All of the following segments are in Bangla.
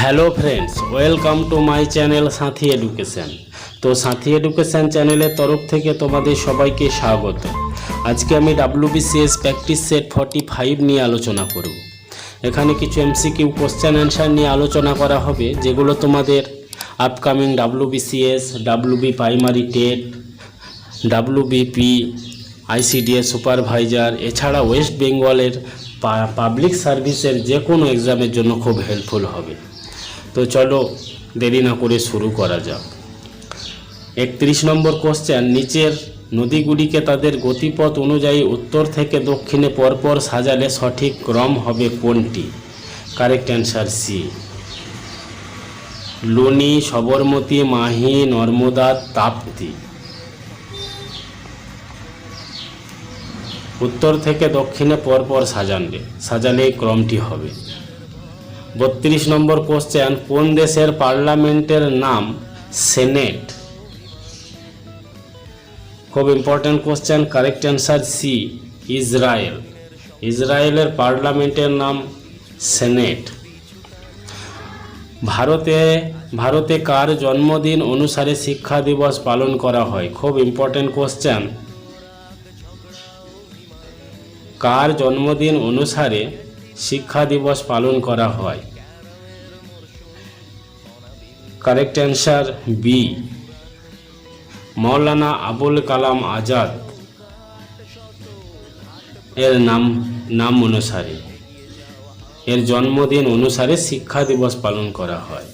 Hello friends, welcome to my channel Sathi education. तो साथी एडुकेशन चैनल तरफ থেকে তোমাদের সবাইকে স্বাগত। আজকে আমি WBCS প্র্যাকটিস সেট 45 নিয়ে আলোচনা করব। এখানে কিছু এমসিকিউ কোশ্চেন অ্যানসার নিয়ে আলোচনা করা হবে, যেগুলো তোমাদের upcoming WBCS, WB primary TET, WBP, ICDS supervisor এছাড়া ওয়েস্ট বেঙ্গলের পাবলিক সার্ভিসের যে কোনো এক্সামের জন্য খুব হেল্পফুল হবে। তো চলো দেরি না করে শুরু করা যাক। 31 নম্বর কোশ্চেন, নিচের নদীগুলিকে তাদের গতিপথ অনুযায়ী উত্তর থেকে দক্ষিণে পরপর সাজালে সঠিক ক্রম হবে কোনটি? Correct answer C, Luni, Sabarmati, Mahi, Narmada, Tapti. উত্তর থেকে দক্ষিণে পরপর সাজালে এই ক্রমটি হবে। 32 নম্বর কোশ্চেন, কোন দেশের পার্লামেন্টের নাম সেনেট? খুব important question. Correct answer C, Israel. ইসরায়েলের পার্লামেন্টের নাম সেনেট। ভারতে কার জন্মদিন অনুসারে শিক্ষা দিবস পালন করা হয়? খুব ইম্পর্টেন্ট কোশ্চেন। কার জন্মদিন অনুসারে শিক্ষা দিবস পালন করা হয়? Correct answer B, Maulana Abul Kalam Azad এর নাম অনুসারে, এর জন্মদিন অনুসারে শিক্ষা দিবস পালন করা হয়।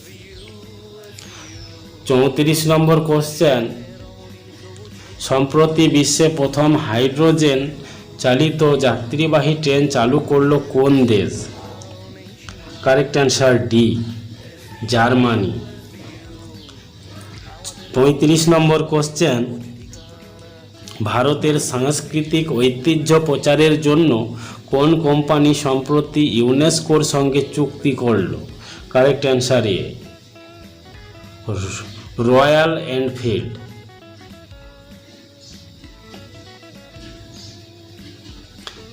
34 নম্বর কোশ্চেন, সম্প্রতি বিশ্বে প্রথম হাইড্রোজেন চালিত যাত্রীবাহী ট্রেন চালু করলো কোন দেশ? Correct answer D, Germany. 35 নম্বর কোশ্চেন, ভারতের সাংস্কৃতিক ঐতিহ্য প্রচারের জন্য কোন কোম্পানি সম্প্রতি ইউনেস্কোর সঙ্গে চুক্তি করলো? কারেক্ট অ্যান্সার এ, রয়্যাল এনফিল্ড।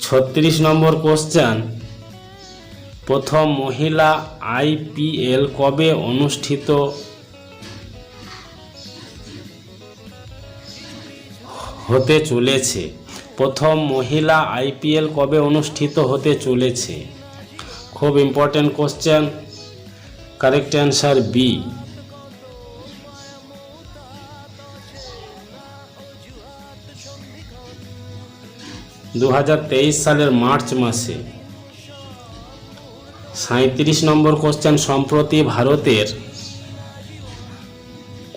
36 নম্বর কোশ্চেন, প্রথম মহিলা IPL কবে অনুষ্ঠিত হতে চলেছে? প্রথম মহিলা IPL কবে অনুষ্ঠিত হতে চলেছে? খুব important question. Correct answer B, 2023 সালের মার্চ মাসে। 37 নম্বর কোশ্চেন, সম্প্রতি ভারতের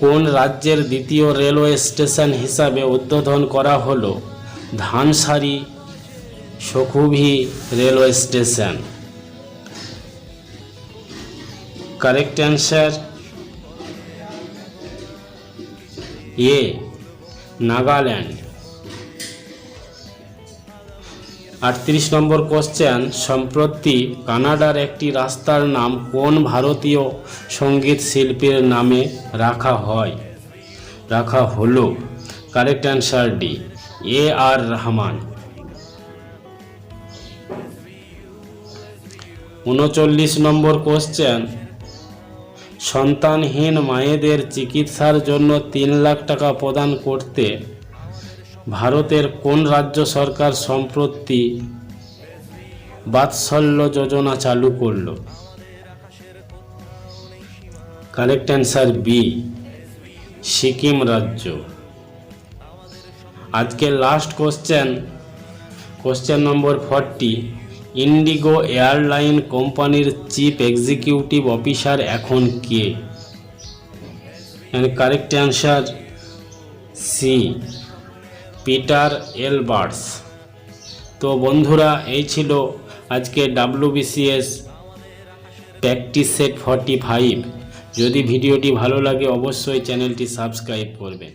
কোন রাজ্যের দ্বিতীয় রেলওয়ে স্টেশন হিসাবে উদ্বোধন করা হলো ধানসারি সুখুভি রেলওয়ে স্টেশন? কারেক্ট অ্যান্সার এ, নাগাল্যান্ড। 38 নম্বর কোশ্চেন, সম্প্রতি কানাডার একটি রাস্তার নাম কোন ভারতীয় সঙ্গীত শিল্পীর নামে রাখা হলো? Correct answer D, AR Rahman. 39 নম্বর কোশ্চেন, সন্তানহীন মায়েদের চিকিৎসার জন্য 3 লাখ টাকা প্রদান করতে ভারতের কোন রাজ্য সরকার সম্প্রতি বাৎসল্য যোজনা চালু করল? কারেক্ট অ্যান্সার বি, সিকিম রাজ্য। আজকে last question number 40, IndiGo airline কোম্পানির চিফ এক্সিকিউটিভ অফিসার এখন কে? Correct answer C, Peter Elbers. তো বন্ধুরা, এই ছিল আজকে WBCS প্র্যাকটিস সেট 45। যদি ভিডিওটি ভালো লাগে অবশ্যই চ্যানেলটি সাবস্ক্রাইব করবেন।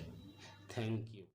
Thank you.